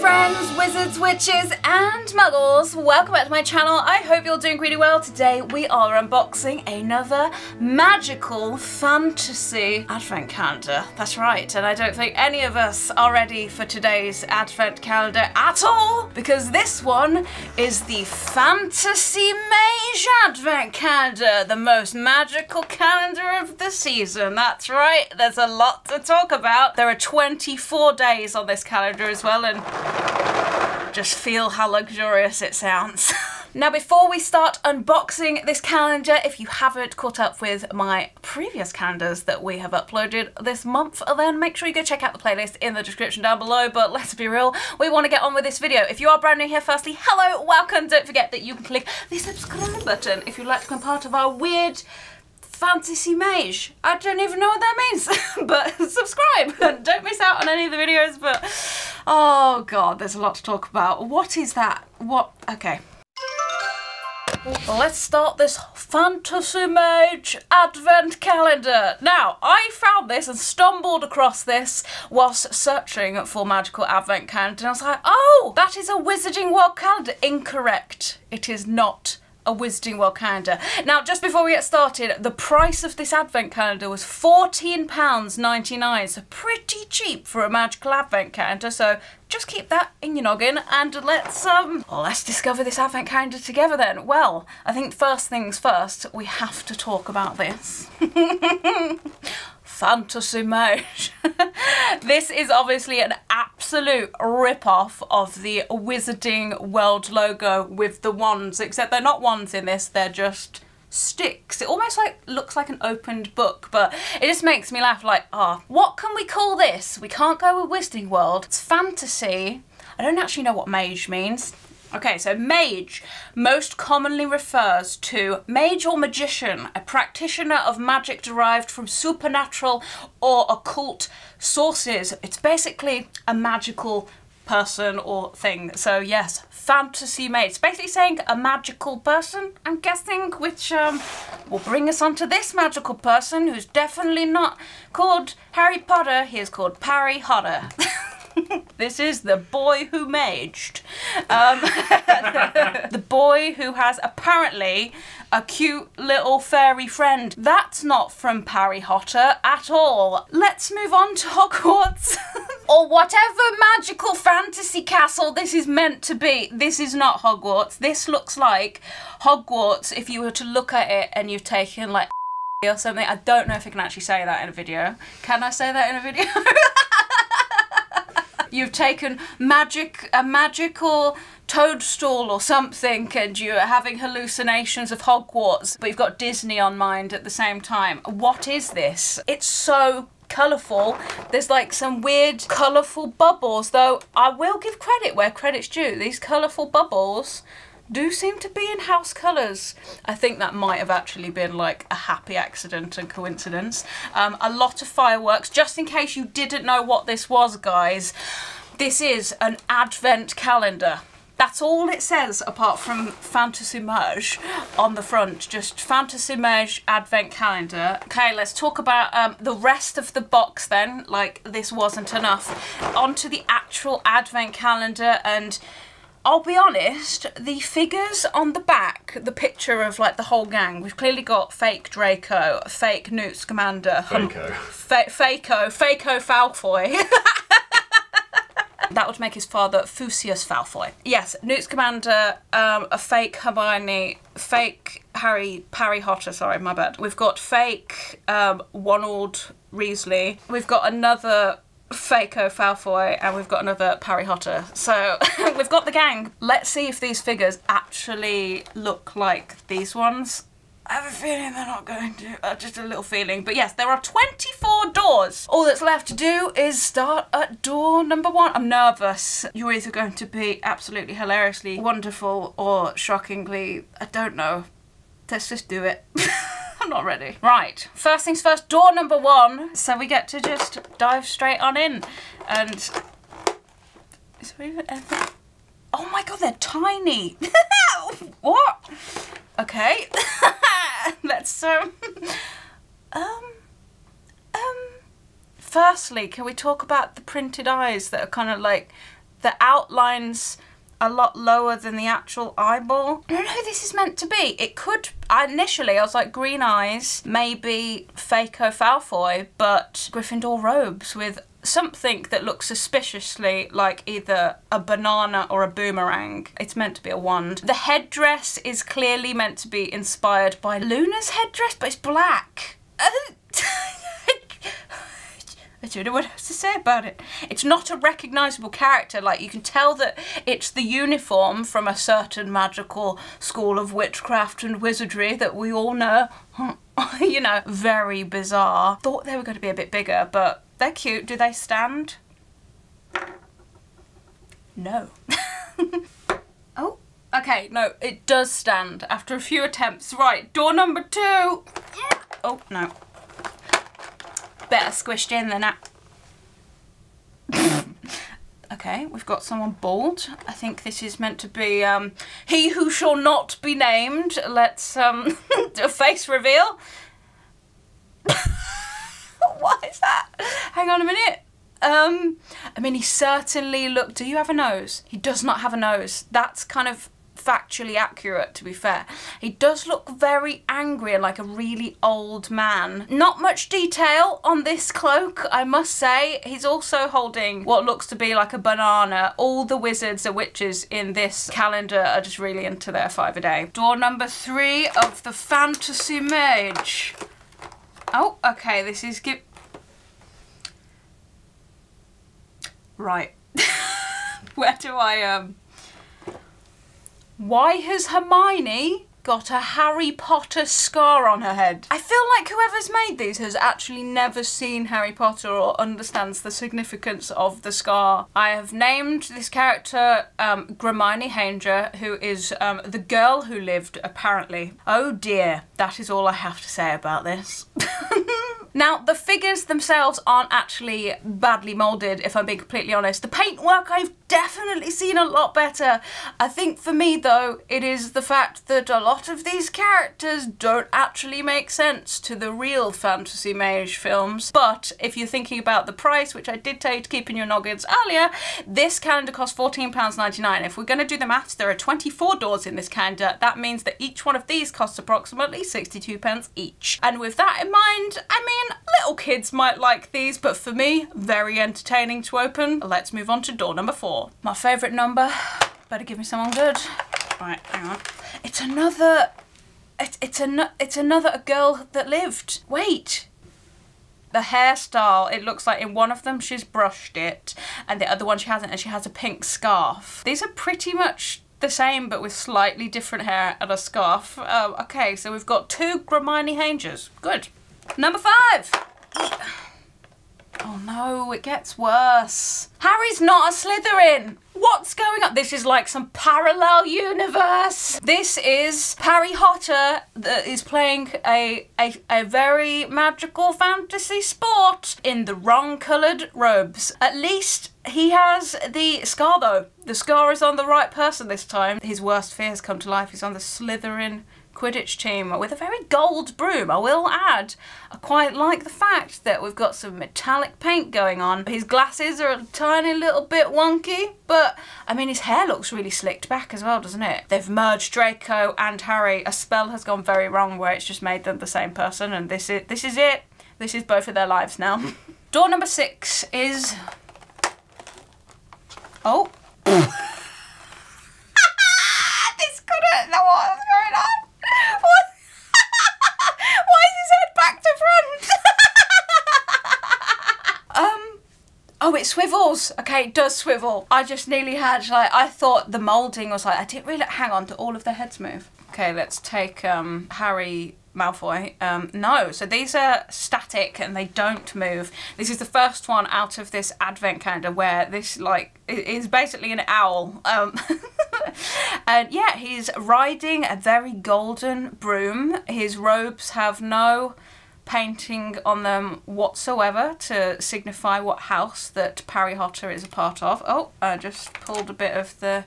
friends, wizards, witches and muggles, welcome back to my channel. I hope you're doing really well. Today we are unboxing another magical fantasy advent calendar. That's right, and I don't think any of us are ready for today's advent calendar at all, because this one is the Fantasy Mage advent calendar, the most magical calendar of the season. That's right, there's a lot to talk about. There are 24 days on this calendar as well, and just feel how luxurious it sounds. Now, before we start unboxing this calendar, if you haven't caught up with my previous calendars that we have uploaded this month, then make sure you go check out the playlist in the description down below. But let's be real, we want to get on with this video. If you are brand new here, firstly, hello, welcome. Don't forget that you can click the subscribe button if you'd like to become part of our weird Fantasy Mage. I don't even know what that means, but subscribe and don't miss out on any of the videos. But oh god, there's a lot to talk about. What is that? What? Okay. Let's start this Fantasy Mage advent calendar. Now, I found this and stumbled across this whilst searching for magical advent calendar, and I was like, oh, that is a Wizarding World calendar. Incorrect. It is not a Wizarding World calendar. Now, just before we get started, the price of this advent calendar was £14.99, so pretty cheap for a magical advent calendar, so just keep that in your noggin and let's discover this advent calendar together then. Well, I think first things first, we have to talk about this. Fantasy Mage. This is obviously an absolute rip-off of the Wizarding World logo with the wands, except they're not wands in this, they're just sticks. It almost looks like an opened book, but it just makes me laugh, like, oh, what can we call this? We can't go with Wizarding World. It's fantasy. I don't actually know what mage means. Okay, so mage most commonly refers to mage or magician, a practitioner of magic derived from supernatural or occult sources. It's basically a magical person or thing. So yes, fantasy mage. It's basically saying a magical person, I'm guessing, which will bring us onto this magical person who's definitely not called Harry Potter. He is called Parry Hotter. This is the boy who maged. The boy who has apparently a cute little fairy friend. That's not from Parry Hotter at all. Let's move on to Hogwarts. Or whatever magical fantasy castle this is meant to be. This is not Hogwarts. This looks like Hogwarts if you were to look at it and you've taken like or something. I don't know if I can actually say that in a video. Can I say that in a video? You've taken a magical toadstool or something and you're having hallucinations of Hogwarts, but you've got Disney on mind at the same time. What is this? It's so colourful. There's like some weird colourful bubbles, though I will give credit where credit's due. These colourful bubbles do seem to be in house colours. I think that might have actually been like a happy accident and coincidence. A lot of fireworks. Just in case you didn't know what this was, guys, this is an advent calendar. That's all it says apart from Fantasy Mage on the front. Just Fantasy Mage advent calendar. Okay, let's talk about the rest of the box then, like this wasn't enough. Onto the actual advent calendar, and I'll be honest, the figures on the back, the picture of like the whole gang, we've clearly got fake Draco, fake Newt Scamander, Faco Falfoy. That would make his father Fusius Falfoy. Yes, Newt Scamander, a fake Hermione, fake Parry Hotter, sorry, my bad. We've got fake Ronald Weasley. We've got another Faco Falfoy, and we've got another Parry Hotter. So we've got the gang. Let's see if these figures actually look like these ones. I have a feeling they're not going to, just a little feeling. But yes, there are 24 doors. All that's left to do is start at door number 1. I'm nervous. You're either going to be absolutely hilariously wonderful or shockingly, I don't know. Let's just do it. I'm not ready. Right, first things first, door number 1. So we get to just dive straight on in. And is there even anything? Oh my god, they're tiny. What? Okay. Let's firstly, can we talk about the printed eyes that are kind of like the outline's a lot lower than the actual eyeball. I don't know who this is meant to be. It could, initially I was like green eyes, maybe Draco Malfoy, but Gryffindor robes with something that looks suspiciously like either a banana or a boomerang. It's meant to be a wand. The headdress is clearly meant to be inspired by Luna's headdress, but it's black. I don't know what else to say about it. It's not a recognisable character. Like, you can tell that it's the uniform from a certain magical school of witchcraft and wizardry that we all know. You know, very bizarre. Thought they were going to be a bit bigger, but they're cute. Do they stand? No. Oh, okay, no, it does stand after a few attempts. Right, door number 2. Oh, no. Better squished in than that. Okay, we've got someone bald. I think this is meant to be he who shall not be named. Let's do a face reveal. What is that? Hang on a minute. I mean, he certainly look. Do you have a nose? He does not have a nose. That's kind of factually accurate, to be fair. He does look very angry and like a really old man. Not much detail on this cloak, I must say. He's also holding what looks to be like a banana. All the wizards and witches in this calendar are just really into their 5 a day. Door number 3 of the Fantasy Mage. Oh, okay, this is right. Where do I Why has Hermione got a Harry Potter scar on her head? I feel like whoever's made these has actually never seen Harry Potter or understands the significance of the scar. I have named this character Hermione Granger, who is the girl who lived, apparently. Oh dear, that is all I have to say about this. Now, the figures themselves aren't actually badly moulded, if I'm being completely honest. The paintwork I've definitely seen a lot better. I think for me, though, it is the fact that a lot of these characters don't actually make sense to the real Fantasy Mage films. But if you're thinking about the price, which I did tell you to keep in your noggins earlier, this calendar costs £14.99. If we're going to do the maths, there are 24 doors in this calendar. That means that each one of these costs approximately 62p each. And with that in mind, I mean, little kids might like these, but for me, very entertaining to open. Let's move on to door number 4. My favourite number. Better give me someone good. Right, hang on. It's another... It's another girl that lived. Wait. The hairstyle, it looks like in one of them she's brushed it, and the other one she hasn't, and she has a pink scarf. These are pretty much the same, but with slightly different hair and a scarf. Okay, so we've got 2 Hermione Grangers. Good. Number 5. Oh no, it gets worse. Harry's not a Slytherin. What's going on? This is like some parallel universe. This is Harry Potter that is playing a very magical fantasy sport in the wrong coloured robes. At least he has the scar though. The scar is on the right person this time. His worst fears come to life. He's on the Slytherin Quidditch team with a very gold broom, I will add. I quite like the fact that we've got some metallic paint going on. His glasses are a tiny little bit wonky, but I mean his hair looks really slicked back as well, doesn't it? They've merged Draco and Harry. A spell has gone very wrong where it's just made them the same person, and this is it. This is both of their lives now. Door number 6 is... Oh. This couldn't know what was going on. Why is his head back to front? Oh, it swivels. Okay, it does swivel. I just nearly had, like, I thought the moulding was like, I didn't really, hang on, do all of their heads move? Okay, let's take Harry Malfoy. No, so these are static and they don't move. This is the first one out of this advent calendar where this, like, is basically an owl. And yeah, he's riding a very golden broom. His robes have no painting on them whatsoever to signify what house that Harry Potter is a part of. Oh, I just pulled a bit of the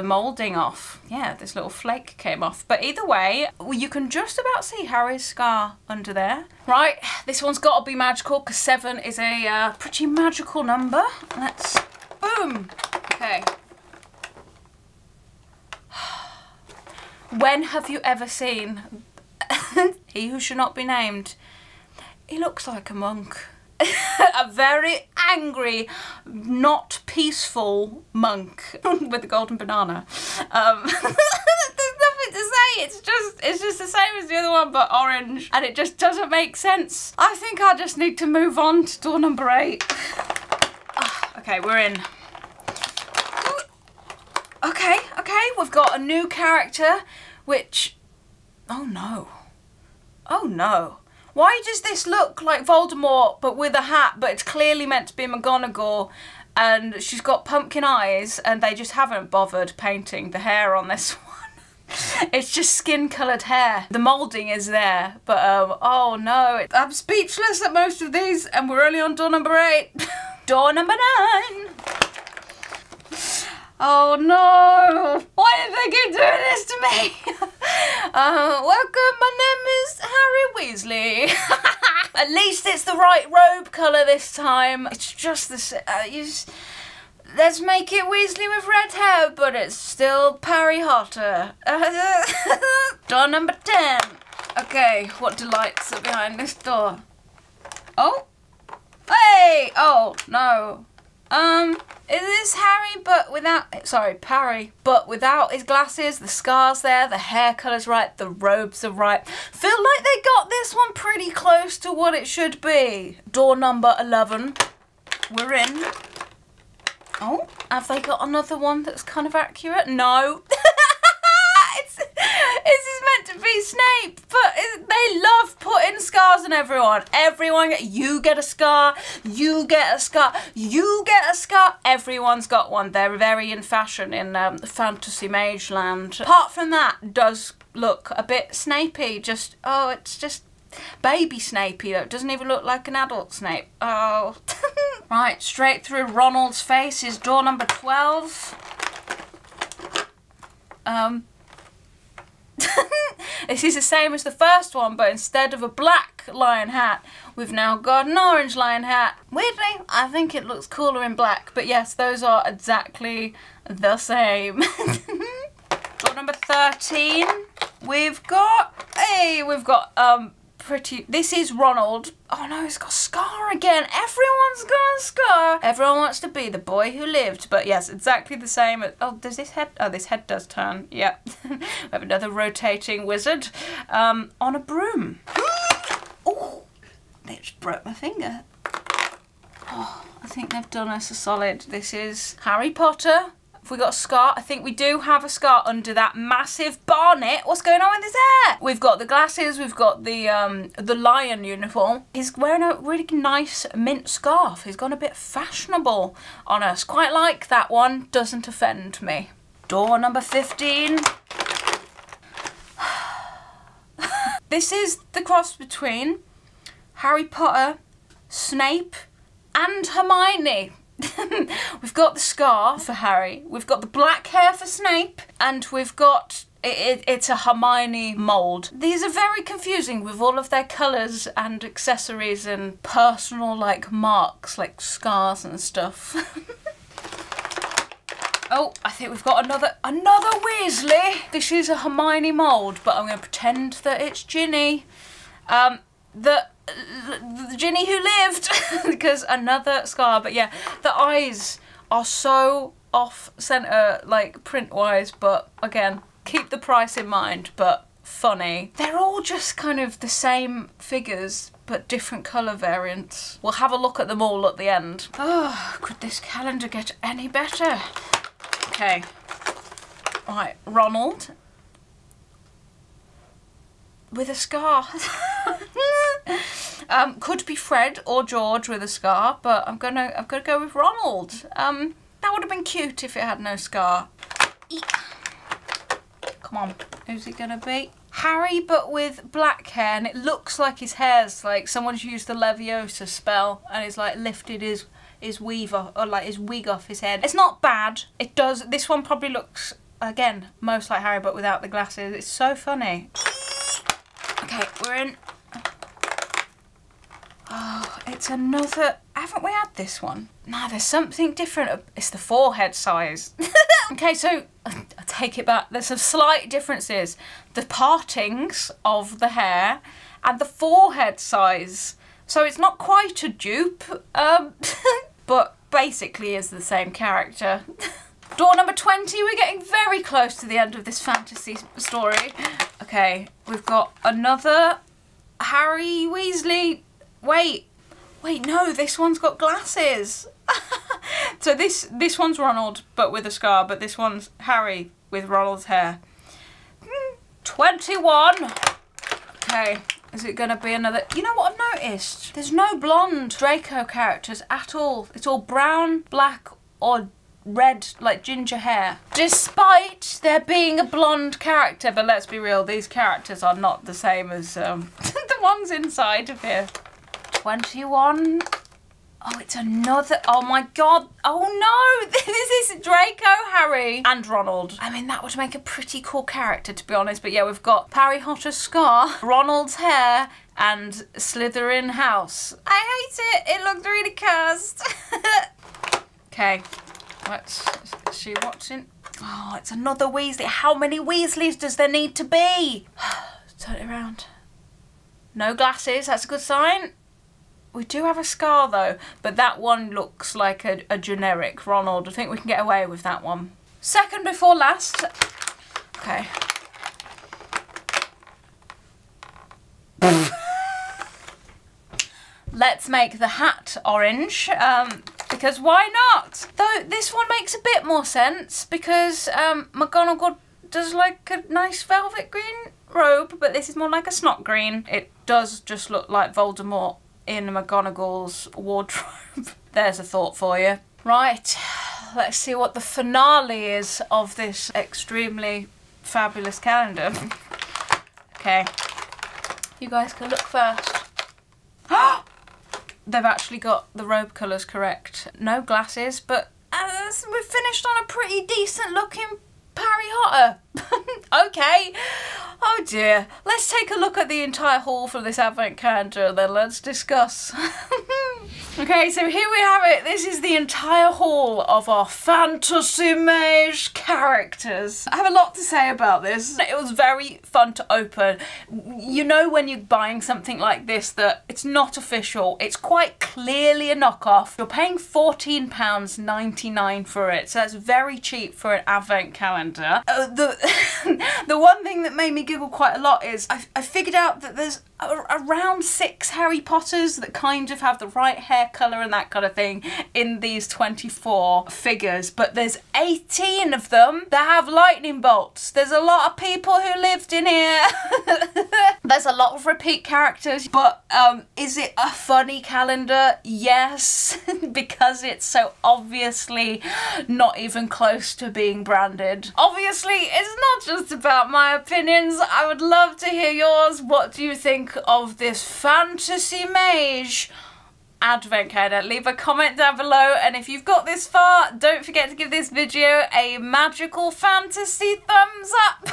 moulding off. Yeah, this little flake came off. But either way, you can just about see Harry's scar under there. Right, this one's got to be magical because 7 is a pretty magical number. Let's, boom. Okay. When have you ever seen He Who Should Not Be Named? He looks like a monk. A very angry, not peaceful monk with a golden banana. There's nothing to say. It's just the same as the other one, but orange, and it just doesn't make sense. I think I just need to move on to door number 8. Okay, we're in. Okay, we've got a new character, which, oh no. Oh no. Why does this look like Voldemort but with a hat, but it's clearly meant to be McGonagall, and she's got pumpkin eyes, and they just haven't bothered painting the hair on this one. It's just skin-coloured hair. The moulding is there, but oh no. I'm speechless at most of these, and we're only on door number 8. Door number 9. Oh no! Why did they keep doing this to me? Welcome, my name is Harry Weasley. At least it's the right robe colour this time. It's just the same. Let's make it Weasley with red hair, but it's still Harry Potter. Door number 10. Okay, what delights are behind this door? Oh? Hey! Oh, no. Is this Harry but without, sorry, Parry, but without his glasses, the scar's there, the hair colour's right, the robes are right. Feel like they got this one pretty close to what it should be. Door number 11. We're in. Oh, have they got another one that's kind of accurate? No. This is meant to be Snape, but they love putting scars on everyone. You get a scar, you get a scar, you get a scar. Everyone's got one. They're very in fashion in fantasy mage land. Apart from that, it does look a bit Snapey. Just, oh, it's just baby Snapey though. It doesn't even look like an adult Snape. Oh. Right, straight through Ronald's face is door number 12. This is the same as the first one, but instead of a black lion hat, we've now got an orange lion hat. Weirdly, I think it looks cooler in black, but yes, those are exactly the same. Door number 13, we've got, this is Ronald. Oh no, he's got a scar again. Everyone's got a scar. Everyone wants to be the boy who lived. But yes, exactly the same. Oh, does this head? Oh, this head does turn. Yeah. We have another rotating wizard on a broom. Oh, they just broke my finger. Oh, I think they've done us a solid. This is Harry Potter. Have we got a scar? I think we do have a scar under that massive barnet. What's going on with his hair? We've got the glasses, we've got the lion uniform. He's wearing a really nice mint scarf. He's gone a bit fashionable on us. Quite like that one. Doesn't offend me. Door number 15. This is the cross between Harry Potter, Snape, and Hermione. We've got the scar for Harry, we've got the black hair for Snape, and we've got, it's a Hermione mould. These are very confusing with all of their colours and accessories and personal like marks, like scars and stuff. Oh, I think we've got another Weasley. This is a Hermione mould, but I'm going to pretend that it's Ginny. The Ginny who lived, because another scar. But yeah, the eyes are so off-centre, like print-wise, but again, keep the price in mind, but funny. They're all just kind of the same figures, but different colour variants. We'll have a look at them all at the end. Oh, could this calendar get any better? Okay, right, Ronald with a scar. Could be Fred or George with a scar, but I'm gonna go with Ronald. That would have been cute if it had no scar. Eek. Come on, who's it gonna be? Harry, but with black hair, and it looks like his hair's like someone's used the Leviosa spell and he's like lifted his weave off, or like his wig off his head. It's not bad. It does. This one probably looks again most like Harry, but without the glasses. It's so funny. Okay, we're in. Oh, it's another... Haven't we had this one? No, there's something different. It's the forehead size. Okay, so I take it back. There's some slight differences. The partings of the hair and the forehead size. So it's not quite a dupe, but basically is the same character. Door number 20, we're getting very close to the end of this fantasy story. Okay, we've got another Harry Weasley. Wait, no, this one's got glasses. So this one's Ronald, but with a scar, but this one's Harry with Ronald's hair. 21. Okay, is it gonna be another? You know what I've noticed? There's no blonde Draco characters at all. It's all brown, black, or red, like ginger hair. Despite there being a blonde character, but let's be real, these characters are not the same as the ones inside of here. 21. Oh, it's another. Oh my god. Oh no. This is Draco, Harry, and Ronald. I mean, that would make a pretty cool character, to be honest. But yeah, we've got Harry Potter's scar, Ronald's hair, and Slytherin house. I hate it. It looks really cursed. Okay. Let's see what's in. Oh, it's another Weasley. How many Weasleys does there need to be? Turn it around. No glasses. That's a good sign. We do have a scar though, but that one looks like a generic Ronald. I think we can get away with that one. Second before last. Okay. Let's make the hat orange, because why not? Though this one makes a bit more sense because McGonagall does like a nice velvet green robe, but this is more like a snot green. It does just look like Voldemort in McGonagall's wardrobe. There's a thought for you. Right, let's see what the finale is of this extremely fabulous calendar. Okay, you guys can look first. They've actually got the robe colours correct. No glasses, but we've finished on a pretty decent looking Harry Potter. Okay. Oh dear. Let's take a look at the entire haul for this advent calendar and then let's discuss. Okay, so here we have it. This is the entire haul of our Fantasy Mage characters. I have a lot to say about this. It was very fun to open. You know when you're buying something like this that it's not official, it's quite clearly a knockoff. You're paying £14.99 for it, so that's very cheap for an advent calendar. The one thing that made me giggle quite a lot is I figured out that there's around 6 Harry Potters that kind of have the right hair colour and that kind of thing in these 24 figures, but there's 18 of them that have lightning bolts. There's a lot of people who lived in here. There's a lot of repeat characters, but is it a funny calendar? Yes, because it's so obviously not even close to being branded. Obviously, it's not just about my opinions. I would love to hear yours. What do you think of this Fantasy Mage advent calendar? Leave a comment down below, and if you've got this far, don't forget to give this video a magical fantasy thumbs up.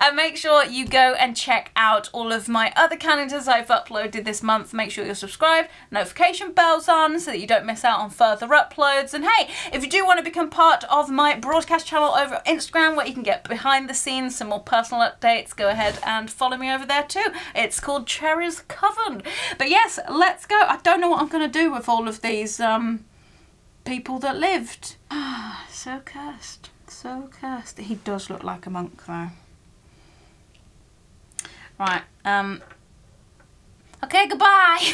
And make sure you go and check out all of my other calendars I've uploaded this month. Make sure you're subscribed, notification bells on so that you don't miss out on further uploads. And hey, if you do want to become part of my broadcast channel over on Instagram where you can get behind the scenes, some more personal updates, go ahead and follow me over there too. It's called Cherry's Coven. But yes, let's go. I don't know what I'm going to do with all of these people that lived. So cursed. So cursed. He does look like a monk though. Right. Okay, goodbye.